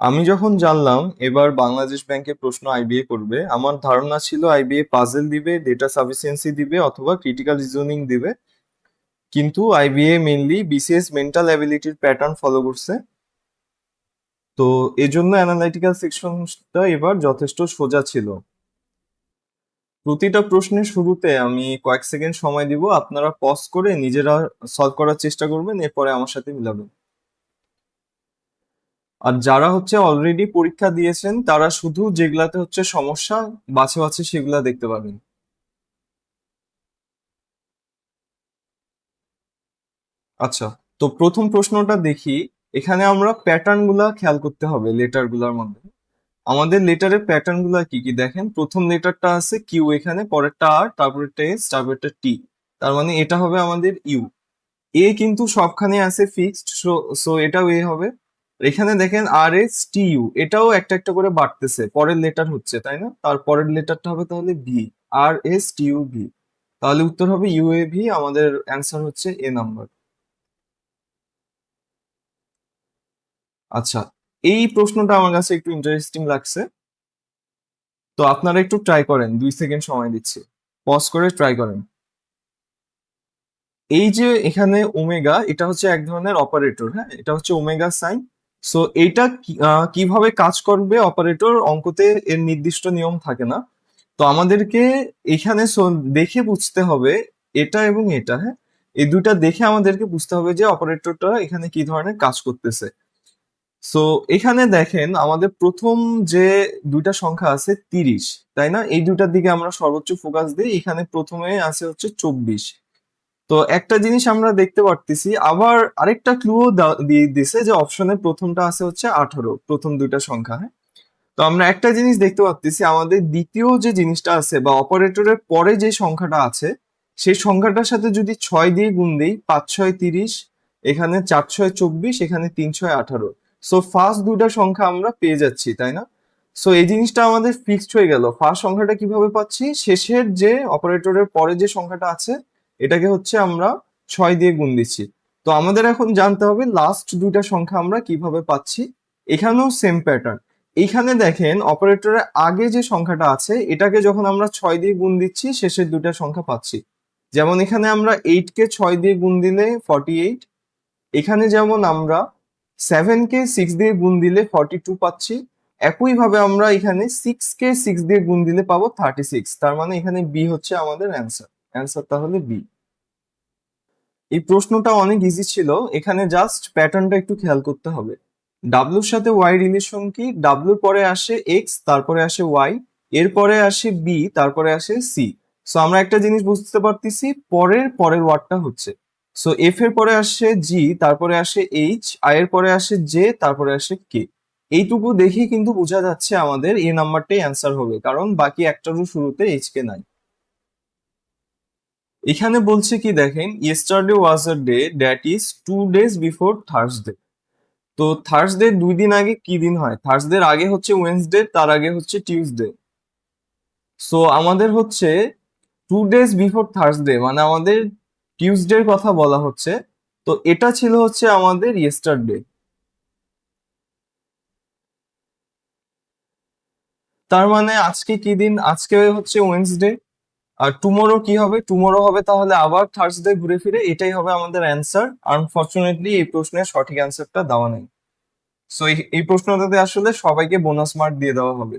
আমি যখন জানলাম এবার বাংলাদেশ ব্যাংকে প্রশ্ন আইবিএ করবে, আমার ধারণা ছিল আইবিএ পাজল দিবে, ডেটা সাফিসিয়েন্সি দিবে অথবা ক্রিটিক্যাল রিজনিং দিবে। কিন্তু আইবিএ মেইনলি বিসিএস মেন্টাল অ্যাবিলিটির প্যাটার্ন ফলো করছে। তো এজন্য অ্যানালাইটিক্যাল সেকশনটা এবার যথেষ্ট সোজা ছিল। প্রতিটা প্রশ্নের শুরুতে আমি কয়েক সেকেন্ড সময় দিব, আপনারা পজ করে নিজেরা সলভ করার চেষ্টা করবেন, এরপরে আমার সাথে মিলাবেন। আর যারা হচ্ছে অলরেডি পরীক্ষা দিয়েছেন তারা শুধু যেগুলাতে হচ্ছে সমস্যা বাছে বাছে সেগুলা দেখতে পাবেন। আচ্ছা, তো প্রথম প্রশ্নটা দেখি। এখানে আমরা প্যাটার্ন গুলা খেয়াল করতে হবে লেটার গুলার মধ্যে। আমাদের লেটারের প্যাটার্ন গুলা কি কি দেখেন, প্রথম লেটারটা আছে কিউ, এখানে পরেরটা আর, তারপরেরটা এস, তারপরেরটা টি। তার মানে এটা হবে আমাদের ইউ। এ কিন্তু সবখানে আছে ফিক্সড, সো সো এটাও এ হবে। এখানে দেখেন আর এস টি ইউ, এটাও একটা একটা করে বাড়তেছে, পরের লেটার হচ্ছে, তাই না? তার পরের লেটারটা হবে তাহলে ভি। আর এস টি ইউ ভি। তাহলে উত্তর হবে ইউ এ ভি, আমাদের অ্যান্সার হচ্ছে এ নাম্বার। আচ্ছা, এই প্রশ্নটা আমার কাছে একটু ইন্টারেস্টিং লাগছে। তো আপনারা একটু ট্রাই করেন, 2 সেকেন্ড সময় দিচ্ছি, পজ করে ট্রাই করেন। এই যে এখানে ওমেগা, এটা হচ্ছে এক ধরনের অপারেটর, হ্যাঁ, এটা হচ্ছে ওমেগা সাইন। সো এইটা কিভাবে কাজ করবে অপারেটর, অঙ্কতে এর নির্দিষ্ট নিয়ম থাকে না। তো আমাদেরকে এখানে দেখে বুঝতে হবে এটা এবং এটা, হ্যাঁ, এই দুইটা দেখে আমাদেরকে বুঝতে হবে যে অপারেটরটা এখানে কি ধরনের কাজ করতেছে। সো এখানে দেখেন আমাদের প্রথম যে দুইটা সংখ্যা আছে 30, তাই না? এই দুইটার দিকে আমরা সর্বোচ্চ ফোকাস দিই। এখানে প্রথমে আছে হচ্ছে 24। তো একটা জিনিস আমরা দেখতে পারতেছি, আবার আরেকটা ক্লুও দিয়ে দিছে যে অপশনের প্রথমটা আছে হচ্ছে 18, প্রথম দুইটা সংখ্যা, হ্যাঁ। তো আমরা একটা জিনিস দেখতে পাচ্ছি, আমাদের দ্বিতীয় যে জিনিসটা আছে বা অপারেটরের পরে যে সংখ্যাটা আছে, সেই সংখ্যাটার সাথে যদি 6 দিয়ে গুণ দিই, 5 6 30, এখানে 4 6 24, এখানে 3 6 18। সো ফার্স্ট দুইটা সংখ্যা আমরা পেয়ে যাচ্ছি, তাই না? সো এই জিনিসটা আমাদের ফিক্সড হয়ে গেল। ফার্স্ট সংখ্যাটা কিভাবে পাচ্ছি, শেষের যে অপারেটরের পরে যে সংখ্যাটা আছে এটাকে হচ্ছে আমরা 6 দিয়ে গুণ দিচ্ছি। তো আমাদের এখন জানতে হবে লাস্ট দুইটা সংখ্যা আমরা কিভাবে পাচ্ছি। এখানেও সেম প্যাটার্ন। এইখানে দেখেন অপারেটরের আগে যে সংখ্যাটা আছে এটাকে যখন আমরা 6 দিয়ে গুণ দিচ্ছি, শেষের দুইটা সংখ্যা পাচ্ছি। যেমন এখানে আমরা 8 কে 6 দিয়ে গুণ দিলে 48। এখানে যেমন আমরা 7 কে 6 দিয়ে গুণ দিলে 42 পাচ্ছি। একইভাবে আমরা এখানে 6 কে 6 দিয়ে গুণ দিলে পাবো 36। তার মানে এখানে বি হচ্ছে আমাদের অ্যান্সার। অ্যান্সার তাহলে বি। এই প্রশ্নটা অনেক ইজি ছিল, এখানে জাস্ট প্যাটার্নটা একটু খেয়াল করতে হবে। ডাব্লুর সাথে ওয়াই রিলেশন কি, ডাব্লুর পরে আসে এক্স, তারপরে আসে ওয়াই, এরপরে আসে বি, তারপরে আসে সি। সো আমরা একটা জিনিস বুঝতে পারতেছি, পরের পরের ওয়ার্ডটা হচ্ছে, সো এফ এর পরে আসে জি, তারপরে আসে এইচ, আই এর পরে আসে জে, তারপরে আসে কে। এইটুকু দেখেই কিন্তু বোঝা যাচ্ছে আমাদের এ নাম্বারটাই অ্যান্সার হবে, কারণ বাকি একটারও শুরুতে এইচ কে নাই। এখানে বলছে কি দেখেন, yesterday was a day that is 2 days before Thursday. তো থার্সডে 2 দিন আগে কি দিন হয়? থার্সডের আগে হচ্ছে ওয়েনসডে, তার আগে হচ্ছে টিউসডে। সো আমাদের হচ্ছে 2 days বিফোর থার্সডে, মানে আমাদের টিউসডের কথা বলা হচ্ছে। তো এটা ছিল হচ্ছে আমাদের ইয়েস্টারডে। তার মানে আজকে কি দিন? আজকে হচ্ছে ওয়েনসডে। আর টুমোরো কি হবে? টুমোরো হবে তাহলে আবার থার্সডে ঘুরে ফিরে, এটাই হবে আমাদের অ্যান্সার। আনফরচুনেটলি এই প্রশ্নের সঠিক অ্যান্সারটা দেওয়া নেই। সো এই প্রশ্নটাতে আসলে সবাইকে বোনাস মার্ক দিয়ে দেওয়া হবে।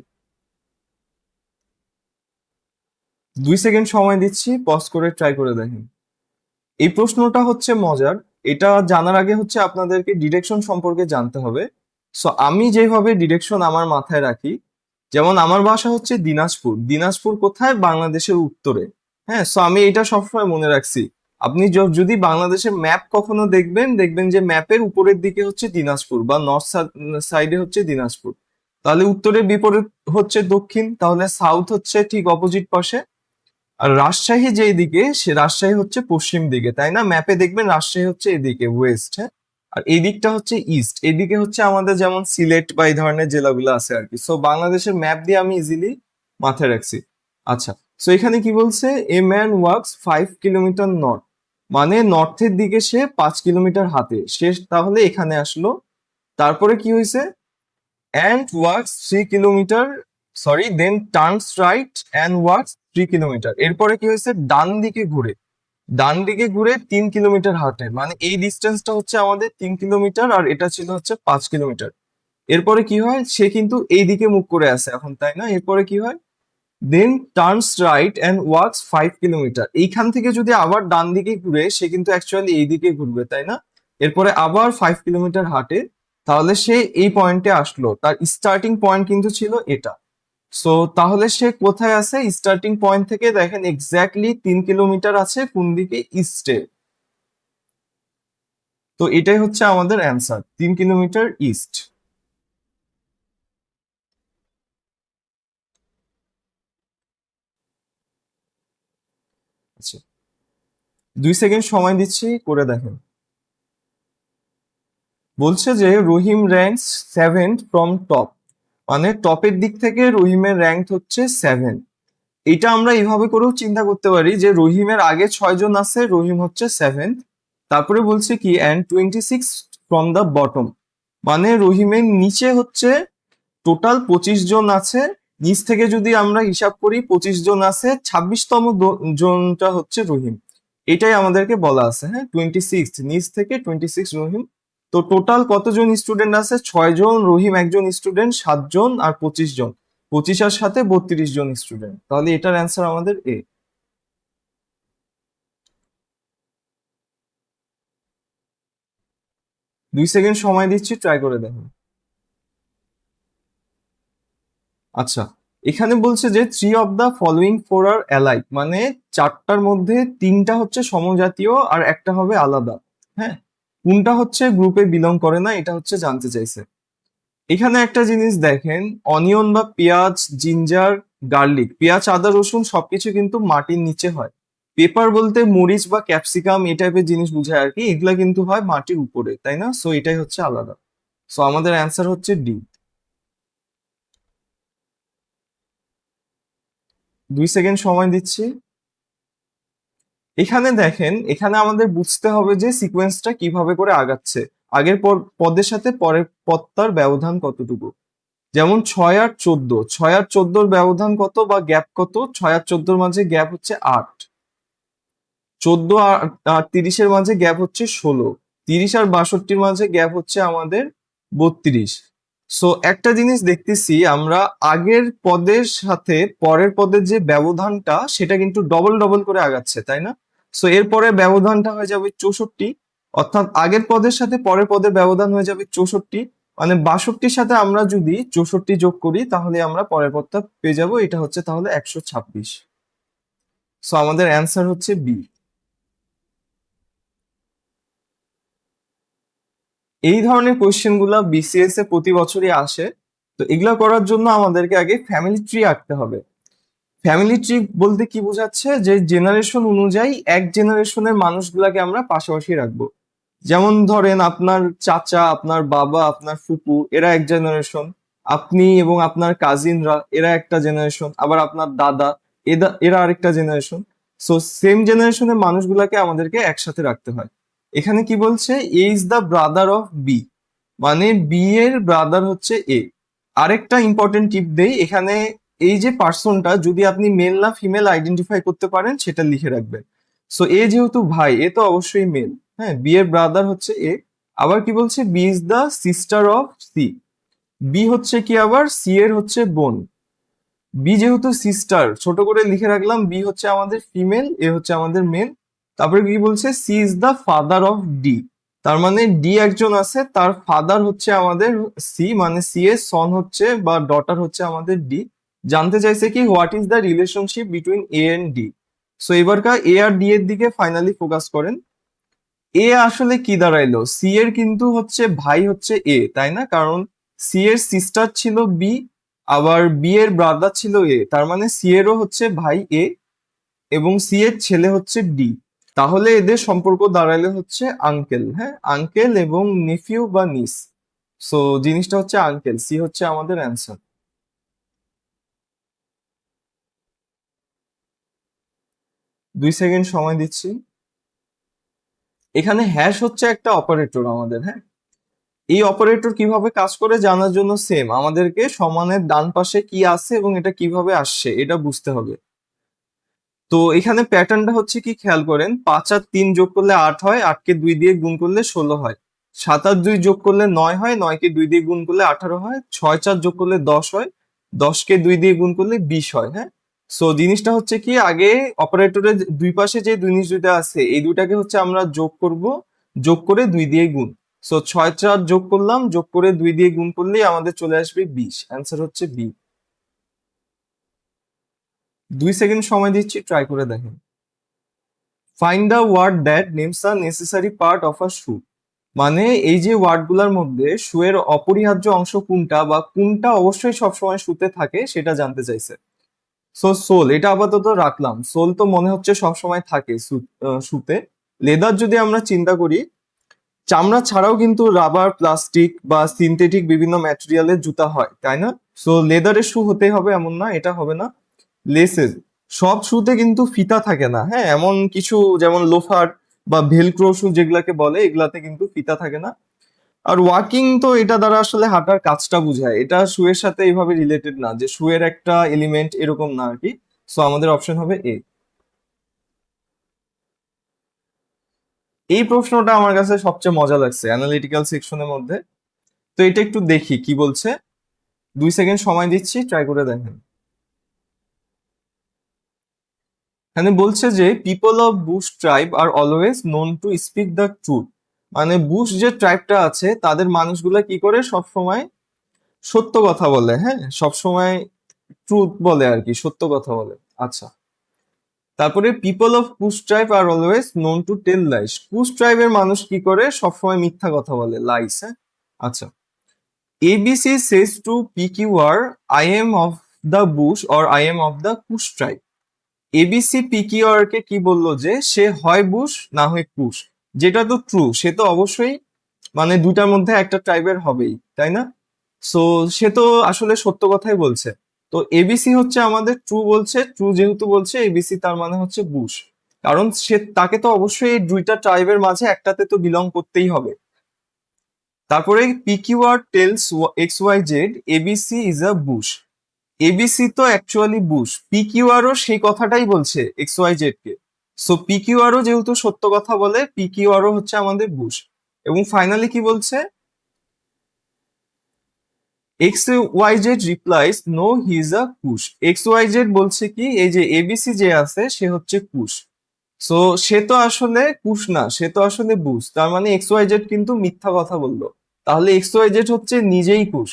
2 সেকেন্ড সময় দিচ্ছি, পজ করে ট্রাই করে দেখেন। এই প্রশ্নটা হচ্ছে মজার। এটা জানার আগে হচ্ছে আপনাদেরকে ডিরেকশন সম্পর্কে জানতে হবে। সো আমি যেভাবে ডিরেকশন আমার মাথায় রাখি, যেমন আমার বাসা হচ্ছে দিনাজপুর। দিনাজপুর কোথায়? বাংলাদেশের উত্তরে। হ্যাঁ, সো আমি এটা সবসময় মনে রাখছি। আপনি যদি বাংলাদেশের ম্যাপ কখনো দেখবেন, দেখবেন যে ম্যাপের উপরের দিকে হচ্ছে দিনাজপুর বা নর্থ সাইডে হচ্ছে দিনাজপুর। তাহলে উত্তরের বিপরীত হচ্ছে দক্ষিণ, তাহলে সাউথ হচ্ছে ঠিক অপোজিট পাশে। আর রাজশাহী যেই দিকে, সে রাজশাহী হচ্ছে পশ্চিম দিকে, তাই না? ম্যাপে দেখবেন রাজশাহী হচ্ছে এদিকে ওয়েস্ট, হ্যাঁ। আর এই দিকটা হচ্ছে ইস্ট, এদিকে হচ্ছে আমাদের যেমন সিলেট বা এই ধরনের জেলাগুলো আছে আর কি। সো বাংলাদেশের ম্যাপ দিয়ে আমি ইজিলি মাথায় রাখছি। আচ্ছা, সো এখানে কি বলছে, a man works 5 kilometre north, মানে নর্থের দিকে সে 5 কিলোমিটার হাতে, সে তাহলে এখানে আসলো। তারপরে কি হয়েছে, and walks 3 kilometre, sorry, then turns right and walks 3 kilometre. এরপরে কি হয়েছে, ডান দিকে ঘুরে 3 কিলোমিটার হাঁটে, মানে এই ডিস্টেন্সটা হচ্ছে আমাদের 3 কিলোমিটার, আর এটা ছিল হচ্ছে 5 কিলোমিটার। এরপরে কি হয়, সে কিন্তু এই দিকে মুখ করে আছে এখন, তাই না? এরপরে কি হয়, then turns right and walks 5 kilometre. এইখান থেকে যদি আবার ডান দিকে ঘুরে, সে কিন্তু অ্যাকচুয়ালি এই দিকে ঘুরবে, তাই না? এরপরে আবার 5 কিলোমিটার হাঁটে, তাহলে সে এই পয়েন্টে আসলো। তার স্টার্টিং পয়েন্ট কিন্তু ছিল এটা। সো তাহলে সে কোথায় আছে, স্টার্টিং পয়েন্ট থেকে দেখেন এক্স্যাক্টলি 3 কিলোমিটার আছে কোন দিকে, ইস্টে। তো এটাই হচ্ছে আমাদের অ্যান্সার, 3 কিলোমিটার ইস্ট। আচ্ছা, 2 সেকেন্ড সময় দিচ্ছি, করে দেখেন। বলছে যে রহিম র্যাঙ্কস 7th ফ্রম টপ, মানে টপের দিক থেকে রহিমের র্যাঙ্ক হচ্ছে 7। এটা আমরা এইভাবে করেও চিন্তা করতে পারি যে রহিমের আগে 6 জন আছে, রহিম হচ্ছে 7th। তারপরে বলছে কি অ্যান্ড 26 ফ্রম দ্য বটম, মানে রহিমের নিচে হচ্ছে টোটাল 25 জন আছে। নিচ থেকে যদি আমরা হিসাব করি 25 জন আছে, 26তম জনটা হচ্ছে রহিম। এটাই আমাদেরকে বলা আছে, হ্যাঁ, 26 নিচ থেকে 26 রহিম। তো টোটাল কতজন স্টুডেন্ট আছে, 6 জন, রহিম একজন স্টুডেন্ট, 7 জন আর 25 জন, 25 আর সাথে 32 জন স্টুডেন্ট। তাহলে এটার অ্যান্সার আমাদের এ। 2 সেকেন্ড সময় দিচ্ছি, ট্রাই করে দেখুন। আচ্ছা, এখানে বলছে যে 3 of the following 4 are alike, মানে 4টার মধ্যে 3টা হচ্ছে সমজাতীয় আর একটা হবে আলাদা। হ্যাঁ, কোনটা হচ্ছে গ্রুপে বিলং করে না, এটা হচ্ছে জানতে চাইছে। এখানে একটা জিনিস দেখেন, অনিয়ন বা পেঁয়াজ, জিঞ্জার, গার্লিক, পেঁয়াজ, আদা, রসুন সবকিছু কিন্তু মাটির নিচে হয়। পেপার বলতে মরিচ বা ক্যাপসিকাম এই টাইপের জিনিস বোঝায় আর কি, এগুলা কিন্তু হয় মাটির উপরে, তাই না? সো এটাই হচ্ছে আলাদা। সো আমাদের অ্যান্সার হচ্ছে ডি। 2 সেকেন্ড সময় দিচ্ছি। এখানে দেখেন, এখানে আমাদের বুঝতে হবে যে সিকোয়েন্সটা কিভাবে করে আগাচ্ছে, আগের পদের সাথে পরের পদটার ব্যবধান কতটুকু। যেমন 6 আর 14, 6 আর 14 ব্যবধান কত বা গ্যাপ কত, 6 আর 14 মাঝে গ্যাপ হচ্ছে 8, 14 আর 30 মাঝে গ্যাপ হচ্ছে 16, 30 আর 62 মাঝে গ্যাপ হচ্ছে আমাদের 32। সো একটা জিনিস দেখতেছি আমরা, আগের পদের সাথে পরের পদের যে ব্যবধানটা সেটা কিন্তু ডবল ডবল করে আগাচ্ছে, তাই না? সো এরপরে ব্যবধানটা হয়ে যাবে 64, অর্থাৎ আগের পদের সাথে পরের পদের ব্যবধান হয়ে যাবে 64, মানে 62-র সাথে আমরা যদি 64 যোগ করি তাহলে আমরা পরের পদটা পেয়ে যাবো, এটা হচ্ছে তাহলে 126। সো আমাদের অ্যান্সার হচ্ছে বি। এই ধরনের কোয়েশ্চেন গুলা বিসিএস এ প্রতি বছরই আসে। তো এগুলা করার জন্য আমাদেরকে আগে ফ্যামিলি ট্রি আঁকতে হবে। ফ্যামিলি ট্রি বলতে কি বোঝাচ্ছে, যে জেনারেশন অনুযায়ী এক জেনারেশনের মানুষগুলাকে আমরা পাশাপাশি রাখবো। যেমন ধরেন আপনার চাচা, আপনার বাবা, আপনার ফুপু, এরা এক জেনারেশন। আপনি এবং আপনার কাজিনরা, এরা একটা জেনারেশন। আবার আপনার দাদা, এরা আরেকটা জেনারেশন। সো সেম জেনারেশনের মানুষগুলাকে আমাদেরকে একসাথে রাখতে হয়। এখানে কি বলছে, A is the brother of B, মানে বি এর ব্রাদার হচ্ছে এ। আরেকটা ইম্পর্টেন্ট টিপ দেই এখানে, এই যে পার্সনটা যদি আপনি মেল না ফিমেল আইডেন্টিফাই করতে পারেন সেটা লিখে রাখবেন। সো এ যেহেতু ভাই, এ তো অবশ্যই মেল। হ্যাঁ, বি এর ব্রাদার হচ্ছে এ। আবার কি বলছে, B is the sister of C. B হচ্ছে কি আবার, সি এর হচ্ছে বোন। বি যেহেতু সিস্টার, ছোট করে লিখে রাখলাম, বি হচ্ছে আমাদের ফিমেল, এ হচ্ছে আমাদের মেল। তারপরে কি বলছে, C is the father of D, তার মানে ডি একজন আছে, তার ফাদার হচ্ছে আমাদের সি, মানে সি এর সন হচ্ছে বা ডটার হচ্ছে আমাদের ডি। জানতে চাইছে কি, what is the relationship between A and D. So এবারকার এ আর ডি এর দিকে ফাইনালি ফোকাস করেন। এ আসলে কি দাঁড়াইলো, সি এর কিন্তু হচ্ছে ভাই হচ্ছে এ, তাই না? কারণ সি এর সিস্টার ছিল বি, আবার বি এর ব্রাদার ছিল এ, তার মানে সি এরও হচ্ছে ভাই এ, এবং সি এর ছেলে হচ্ছে ডি। তাহলে এদের সম্পর্ক দাঁড়াইলে হচ্ছে আঙ্কেল। হ্যাঁ, আঙ্কেল এবং নেফিউ বা নিস। সো জিনিসটা হচ্ছে আঙ্কেল, সি হচ্ছে আমাদের অ্যান্সার। 2 সেকেন্ড সময় দিচ্ছি। এখানে হ্যাশ হচ্ছে একটা অপারেটর আমাদের, হ্যাঁ। এই অপারেটর কিভাবে কাজ করে জানার জন্য সেম আমাদেরকে সমানের ডান পাশে কি আছে এবং এটা কিভাবে আসছে এটা বুঝতে হবে। তো এখানে প্যাটার্নটা হচ্ছে কি খেয়াল করেন, 5 আর 3 যোগ করলে 8 হয়, 8কে 2 দিয়ে গুণ করলে 16 হয়, 7 আর 2 যোগ করলে 9 হয়, 9কে 2 দিয়ে গুণ করলে 18 হয়, 6 আর 4 যোগ করলে 10 হয়, 10কে 2 দিয়ে গুণ করলে 20 হয়। হ্যাঁ, সো জিনিসটা হচ্ছে কি আগে অপারেটরের দুই পাশে যে জিনিস দুইটা আছে এই দুইটাকে হচ্ছে আমরা যোগ করব, যোগ করে 2 দিয়ে গুণ। সো 6 4 যোগ করলাম, যোগ করে 2 দিয়ে গুণ করলেই আমাদের চলে আসবে 20। অ্যান্সার হচ্ছে বি। 2 সেকেন্ড সময় দিচ্ছি, ট্রাই করে দেখেন। Find the word that names a necessary part of a shoe. মানে এই যে ওয়ার্ডগুলোর মধ্যে শু এর অপরিহার্য অংশ কোনটা বা কোনটা অবশ্যই সবসময় শুতে থাকে সেটা জানতে চাইছে। সো সোল এটা আপাতত রাখলাম, সোল তো মনে হচ্ছে সবসময় থাকে শুতে। লেদার যদি আমরা চিন্তা করি, চামড়া ছাড়াও কিন্তু রাবার, প্লাস্টিক বা সিনথেটিক বিভিন্ন ম্যাটেরিয়ালের জুতা হয়, তাই না? সো লেদারের শু হতেই হবে এমন না, এটা হবে না। লেসেস, সব শুতে কিন্তু ফিতা থাকে না, হ্যাঁ, এমন কিছু যেমন লোফার বা ভেলক্রো শু যেগুলাকে বলে এগুলাতে কিন্তু ফিতা থাকে না। আর ওয়াকিং তো এটা দ্বারা আসলে হাঁটার কাজটা বোঝায়, এটা শুয়ের সাথে এইভাবে রিলেটেড না যে শুয়ের একটা এলিমেন্ট এরকম না আর কি। সো আমাদের অপশন হবে এ। এই প্রশ্নটা আমার কাছে সবচেয়ে মজা লাগছে অ্যানালিটিক্যাল সেকশনের মধ্যে। তো এটা একটু দেখি কি বলছে। 2 সেকেন্ড সময় দিচ্ছি, ট্রাই করে দেখেন। এখানে বলছে যে people of bush tribe are always known to speak the truth. মানে বুশ যে ট্রাইবটা আছে তাদের মানুষগুলা কি করে সব সময় সত্য কথা বলে, হ্যাঁ, সব সময় ট্রুথ বলে আর কি, সত্য কথা বলে। আচ্ছা, তারপরে people of Kush tribe are always known to tell lies. Kush ট্রাইবের মানুষ কি করে সবসময় মিথ্যা কথা বলে, লাইস। হ্যাঁ, আচ্ছা। ABC says to PQR I am of the bush or I am of the Kush tribe. ABC PQR কে কি বললো যে সে হয় বুশ না হয় কুশ। যেটা তো ট্রু, সে তো অবশ্যই মানে দুটার মধ্যে একটা ট্রাইবের হবেই, তাই না? সো সে তো আসলে সত্য কথাই বলছে। তো এবিসি হচ্ছে আমাদের ট্রু বলছে, ট্রু যেহেতু বলছে এবিসি তার মানে হচ্ছে বুশ। কারণ সে তাকে তো অবশ্যই এই দুইটা ট্রাইবের মাঝে একটাতে তো বিলং করতেই হবে। তারপরে PQR tells X Y Z ABC is a bush. ABC তো অ্যাকচুয়ালি বুশ, পিকিউআরও সেই কথাটাই বলছে এক্স ওয়াই জেড কে। সো পিকিউআরও যেহেতু সত্য কথা বলে, পিকিউআরও হচ্ছে আমাদের বুশ। এবং ফাইনালি কি বলছে, X Y Z replies no he is a cush. X Y Z বলছে কি এই যে এবিসি যে আছে সে হচ্ছে কুশ। সো সে তো আসলে কুশ না, সে তো আসলে বুশ, তার মানে এক্স ওয়াই জেড কিন্তু মিথ্যা কথা বললো। তাহলে এক্স ওয়াই জেড হচ্ছে নিজেই কুশ।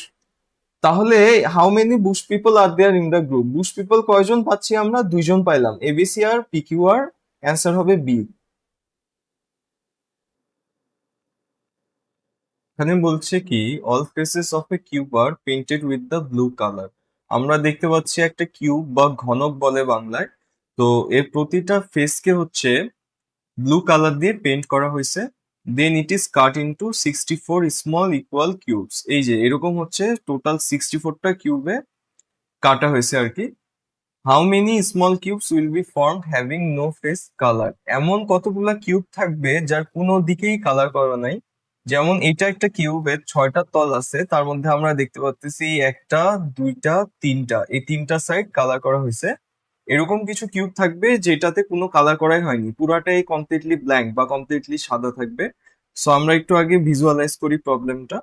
তাহলে how many bush people are there in the group? Bush people কয়জন পাচ্ছি আমরা? 2 জন পাইলাম, এবিসি আর পিকিউআর। অ্যান্সার হবে বি। এখানে বলছে কি all faces of a cube are painted with the blue colour. আমরা দেখতে পাচ্ছি একটা কিউব বা ঘনক বলে বাংলায়। তো এর প্রতিটা ফেসকে হচ্ছে ব্লু কালার দিয়ে পেইন্ট করা হয়েছে। Then it is cut into 64 small equal cubes. এই যে এরকম হচ্ছে টোটাল 64টা কিউবে কাটা হয়েছে আর কি। How many small cubes will be formed having no face colour? এমন কতগুলা কিউব থাকবে যার কোনো দিকেই কালার করা নাই। যেমন এটা একটা কিউবের 6টা তল আছে, তার মধ্যে আমরা দেখতে পাচ্ছি একটা, দুইটা, তিনটা, এই তিনটা সাইড কালার করা হয়েছে। এরকম কিছু কিউব থাকবে যেটাতে কোনো কালার করাই হয়নি, পুরাটাই কমপ্লিটলি ব্ল্যাঙ্ক বা কমপ্লিটলি সাদা থাকবে। সো আমরা একটু আগে ভিজুয়ালাইজ করি প্রবলেমটা।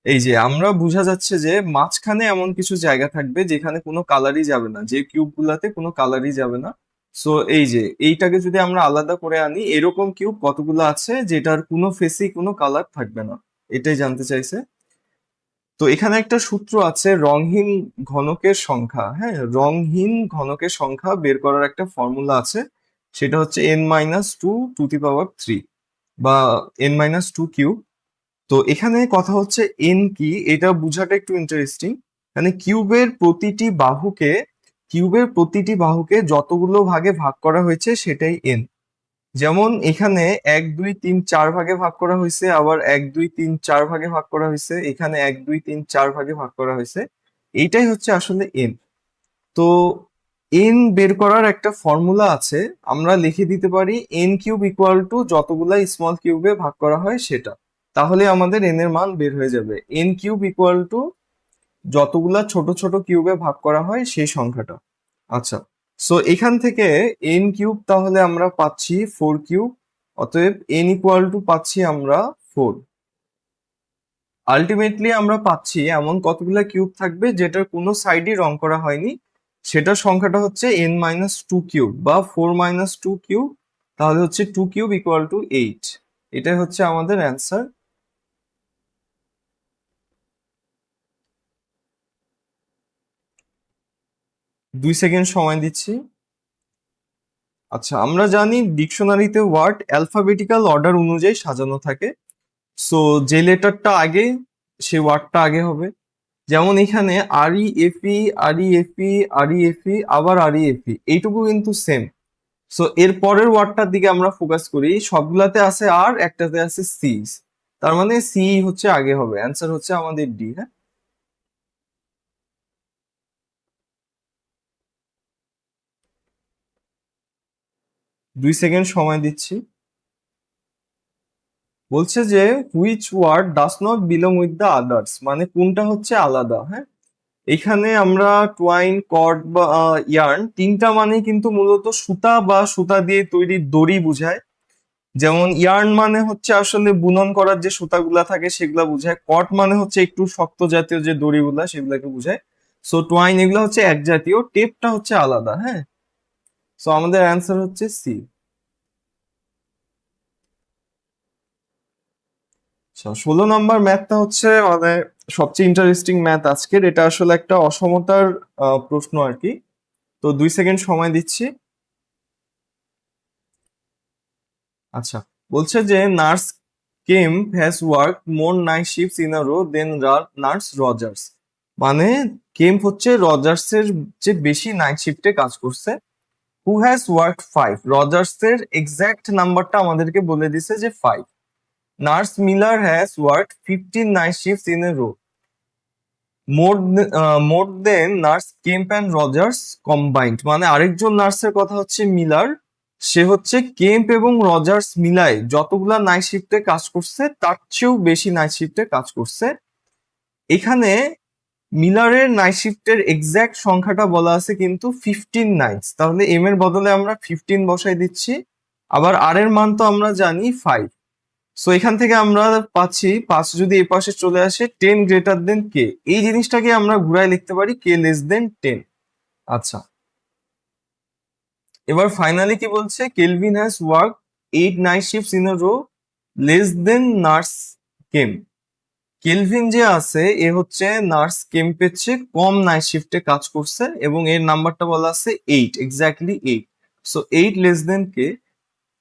এই যে আমরা বোঝা যাচ্ছে যে মাঝখানে এমন কিছু জায়গা থাকবে যেখানে কোনো কালারই যাবে না, যে কিউব গুলাতে কোনো কালারই যাবে না। সো এই যে এইটাকে যদি আমরা আলাদা করে আনি, এরকম কিউব কতগুলো আছে যেটার কোনো ফেসেই কোনো কালার থাকবে না, এটাই জানতে চাইছে। তো এখানে একটা সূত্র আছে রংহীন ঘনকের সংখ্যা, হ্যাঁ, রংহীন ঘনকের সংখ্যা বের করার একটা ফর্মুলা আছে। সেটা হচ্ছে n-2 টু দি পাওয়ার 3 বা n-2 কিউব। তো এখানে কথা হচ্ছে এন কি এটা বোঝাটা একটু ইন্টারেস্টিং। মানে কিউবের প্রতিটি বাহুকে যতগুলো ভাগে ভাগ করা হয়েছে সেটাই এন। যেমন এখানে 1 2 3 4 ভাগে ভাগ করা হয়েছে, আবার 1 2 3 4 ভাগে ভাগ করা হয়েছে, এখানে 1 2 3 4 ভাগে ভাগ করা হয়েছে। এইটাই হচ্ছে আসলে এন। তো এন বের করার একটা ফর্মুলা আছে, আমরা লিখে দিতে পারি এন কিউব ইকুয়াল টু যতগুলা স্মল কিউবে ভাগ করা হয় সেটা। তাহলে আমাদের এন এর মান বের হয়ে যাবে। এন কিউব ইকুয়াল টু যতগুলা ছোট ছোট কিউবে ভাগ করা হয় সেই সংখ্যাটা। আচ্ছা, সো এখান থেকে এন কিউব তাহলে আমরা পাচ্ছি 4 কিউব, অতএব এন ইকুয়াল টু পাচ্ছি আমরা 4। আলটিমেটলি আমরা পাচ্ছি এমন কতগুলা কিউব থাকবে যেটার কোনো সাইডই রং করা হয়নি, সেটার সংখ্যাটা হচ্ছে এন মাইনাস টু কিউব বা 4 মাইনাস টু কিউব, তাহলে হচ্ছে 2 কিউব ইকুয়াল টু 8। এটাই হচ্ছে আমাদের অ্যান্সার। 2 সেকেন্ড সময় দিচ্ছি। আচ্ছা, আমরা জানি ডিকশনারিতে ওয়ার্ড অ্যালফাবেটিক্যাল অর্ডার অনুযায়ী সাজানো থাকে। সো যে লেটারটা আগে সে ওয়ার্ডটা আগে হবে। যেমন এখানে আর ই এফ ই, আর ই এফ ই, আর ই এফ ই, আবার আর ই এফ ই, এইটুকু কিন্তু সেম। সো এর পরের ওয়ার্ডটার দিকে আমরা ফোকাস করি, সবগুলাতে আছে আর, একটাতে আছে সি, তার মানে সি হচ্ছে আগে হবে। অ্যান্সার হচ্ছে আমাদের ডি। হ্যাঁ, 2 সেকেন্ড সময় দিচ্ছি। বলছে যে which word does not belong with the others, মানে কোনটা হচ্ছে আলাদা। হ্যাঁ, এখানে আমরা টুয়াইন, কর্ড বা ইয়ার্ন, তিনটা মানে কিন্তু মূলত সুতা বা সুতা দিয়ে তৈরি দড়ি বোঝায়। যেমন ইয়ার্ন মানে হচ্ছে আসলে বুনন করার যে সুতাগুলা থাকে সেগুলা বোঝায়, কট মানে হচ্ছে একটু শক্ত জাতীয় যে দড়িগুলা সেগুলাকে বোঝায়। সো টুয়াইন এগুলা হচ্ছে এক জাতীয়, টেপটা হচ্ছে আলাদা। হ্যাঁ, সো আমাদের অ্যান্সার হচ্ছে সি। 16 নম্বর ম্যাথটা হচ্ছে মানে সবচেয়ে ইন্টারেস্টিং ম্যাথ আজকের। এটা আসলে একটা অসমতার প্রশ্ন আর কি। তো 2 সেকেন্ড সময় দিচ্ছি। আচ্ছা, বলছে যে nurse Kemp has work more night shifts in a row than nurse Rogers, মানে কেম্প হচ্ছে রজার্সের যে বেশি নাইট শিফটে কাজ করছে। হু হ্যাজ ওয়ার্ক 5, রজার্সের এক্সাক্ট নাম্বারটা আমাদেরকে বলে দিছে যে 5। Nurse Miller has work 15 night shifts in a row more than nurse Kemp and Rogers combined, মানে আরেকজন নার্সের কথা হচ্ছে মিলার, সে হচ্ছে কেম্প এবং রজার্স মিলায় যতগুলা নাইট শিফটে কাজ করছে তার চেয়েও বেশি নাইট শিফটে কাজ করছে। এখানে মিলারের নাইট শিফটের এক্সাক্ট সংখ্যাটা বলা আছে কিন্তু 15 নাইটস, তাহলে এম এর বদলে আমরা 15 বসাই দিচ্ছি। আবার আর এর মান তো আমরা জানি 5। সো এখান থেকে আমরা পাচ্ছি 5 যদি এ পাশে চলে আসে 10 গ্রেটার দেন কে, এই জিনিসটাকে আমরা ঘুরাই লিখতে পারি কে লেস দেন 10। আচ্ছা, এবার ফাইনালি কি বলছে, Kelvin has work 8 night shifts in a row less than nurse Kemp. Kelvin যে আছে এ হচ্ছে নার্স কেম্পের চেয়ে কম নাইট শিফটে কাজ করছে এবং এর নাম্বারটা বলা আছে 8, এক্স্যাক্টলি 8। সো 8 লেস দেন কে।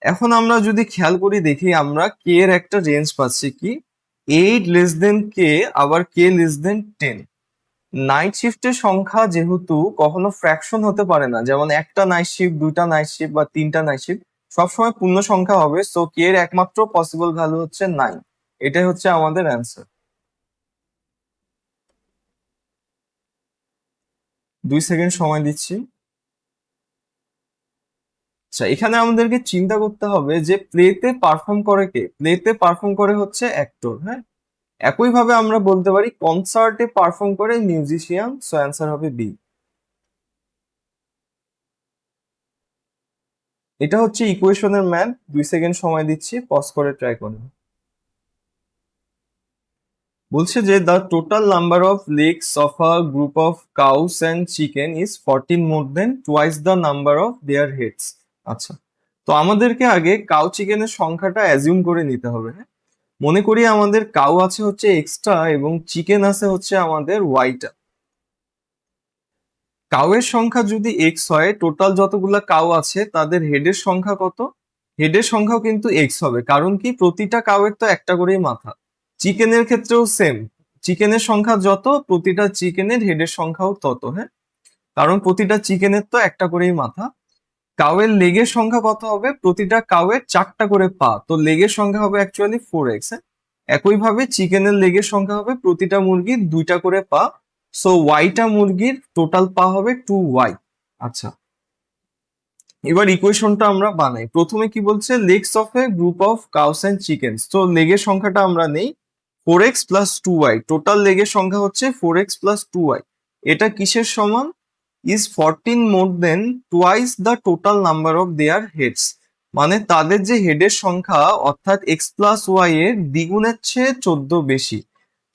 এখন আমরা যদি খেয়াল করি দেখি আমরা কে এর একটা রেঞ্জ পাচ্ছি কি, 8 লেস দেন কে আবার কে লেস দেন 10। নাইট শিফটের সংখ্যা যেহেতু কখনো ফ্র্যাকশন হতে পারে না, যেমন একটা নাইট শিফট, দুইটা নাইট শিফট বা তিনটা নাইট শিফট, সবসময় পূর্ণ সংখ্যা হবে। সো কে এর একমাত্র পসিবল ভ্যালু হচ্ছে 9। এটাই হচ্ছে আমাদের অ্যান্সার। 2 সেকেন্ড সময় দিচ্ছি। আচ্ছা, এখানে আমাদেরকে চিন্তা করতে হবে যে প্লেতে পারফর্ম করে কে, প্লেতে পারফর্ম করে হচ্ছে অ্যাক্টর। হ্যাঁ, একইভাবে আমরা বলতে পারি কনসার্টে পারফর্ম করে মিউজিশিয়ান। সো অ্যান্সার হবে বি। এটা হচ্ছে ইকুয়েশনের ম্যাথ। 2 সেকেন্ড সময় দিচ্ছি, পজ করে ট্রাই করুন। বলছে যে the total number of legs of a group of cows and chicken is 14 more than twice the number of their heads. আচ্ছা, তো আমাদেরকে আগে কাউ চিকেনের সংখ্যাটা অ্যাজিউম করে নিতে হবে। হ্যাঁ, মনে করি আমাদের কাউ আছে হচ্ছে এক্সট্রা এবং চিকেন আছে হচ্ছে আমাদের ওয়াইটা। কাউয়ের সংখ্যা যদি এক্স হয়, টোটাল যতগুলা কাউ আছে তাদের হেডের সংখ্যা কত, হেডের সংখ্যাও কিন্তু এক্স হবে, কারণ কি প্রতিটা কাউয়ের তো একটা করেই মাথা। চিকেনের ক্ষেত্রেও সেম, চিকেনের সংখ্যা যত প্রতিটা চিকেনের হেডের সংখ্যাও তত। হ্যাঁ, কারণ প্রতিটা চিকেনের তো একটা করেই মাথা। কাউয়ের লেগের সংখ্যা কত হবে, প্রতিটা কাউয়ের 4টা করে পা, তো লেগের সংখ্যা হবে অ্যাকচুয়ালি 4x। একইভাবে চিকেনের লেগের সংখ্যা হবে প্রতিটা মুরগির 2টা করে পা, সো ওয়াইটা মুরগির টোটাল পা হবে 2y। আচ্ছা, এবার ইকুয়েশনটা আমরা বানাই। প্রথমে কি বলছে, legs of a group of cows and chickens. তো লেগের সংখ্যাটা আমরা নেই 4x প্লাস 2y, টোটাল লেগের সংখ্যা হচ্ছে 4x প্লাস 2y। এটা কিসের সমান? Is 14 more than twice the total number of their heads. মানে তাদের যে হেডের সংখ্যা অর্থাৎ x প্লাস ওয়াই এর দ্বিগুণের চেয়ে 14 বেশি।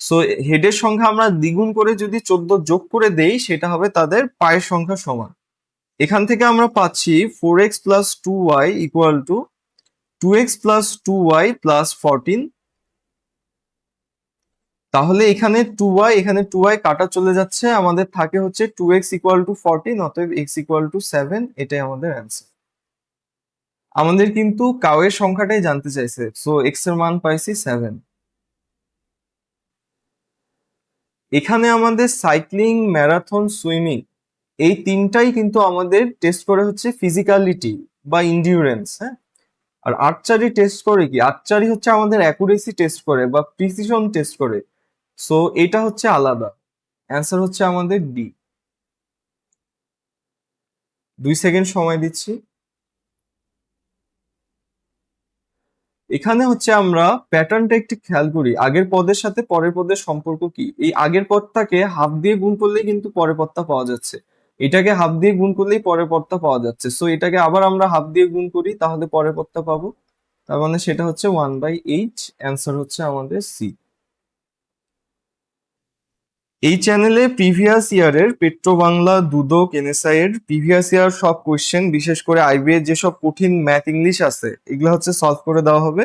সো হেডের সংখ্যা আমরা দ্বিগুণ করে যদি 14 যোগ করে দেই, সেটা হবে তাদের পায়ের সংখ্যা সমান। এখান থেকে আমরা পাচ্ছি 4x plus 2y equal to 2x plus 2y plus 14। তাহলে এখানে 2y এখানে 2y কাটা চলে যাচ্ছে, আমাদের থাকে হচ্ছে 2x ইকুয়াল টু 14, অতএব x ইকুয়াল টু 7। এটাই আমাদের অ্যান্সার। আমাদের কিন্তু কাউয়ের সংখ্যাটাই জানতে চাইছে, সো x এর মান পাইছি 7। এখানে আমাদের সাইক্লিং, ম্যারাথন, সুইমিং এই তিনটাই কিন্তু আমাদের টেস্ট করে হচ্ছে ফিজিক্যালিটি বা ইন্ডিউরেন্স, হ্যাঁ। আর আর্চারি টেস্ট করে কি, আর্চারি হচ্ছে আমাদের অ্যাকুরেসি টেস্ট করে বা প্রিসিশন টেস্ট করে। সো এটা হচ্ছে আলাদা। অ্যান্সার হচ্ছে আমাদের ডি। 2 সেকেন্ড সময় দিচ্ছি। এখানে হচ্ছে আমরা প্যাটার্নটা একটু খেয়াল করি, আগের পদের সাথে পরের পদের সম্পর্ক কি। এই আগের পদটাকে হাফ দিয়ে গুণ করলেই কিন্তু পরের পদটা পাওয়া যাচ্ছে, এটাকে হাফ দিয়ে গুণ করলেই পরের পদটা পাওয়া যাচ্ছে। সো এটাকে আবার আমরা হাফ দিয়ে গুণ করি, তাহলে পরের পদটা পাবো। তার মানে সেটা হচ্ছে 1/8। অ্যান্সার হচ্ছে আমাদের সি। এই চ্যানেলে প্রিভিয়াস ইয়ারের পেট্রো বাংলা, দুদক, এনএসআই এর প্রিভিয়াস ইয়ার সব কোয়েশ্চেন, বিশেষ করে আইবিএ যেসব কঠিন ম্যাথ ইংলিশ আছে, এগুলো হচ্ছে সলভ করে দেওয়া হবে।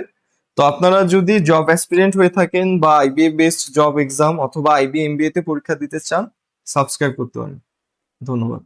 তো আপনারা যদি জব অ্যাসপিরেন্ট হয়ে থাকেন বা আইবিএ বেসড জব এক্সাম অথবা আইবিএ এমবিএ তে পরীক্ষা দিতে চান, সাবস্ক্রাইব করতে পারেন। ধন্যবাদ।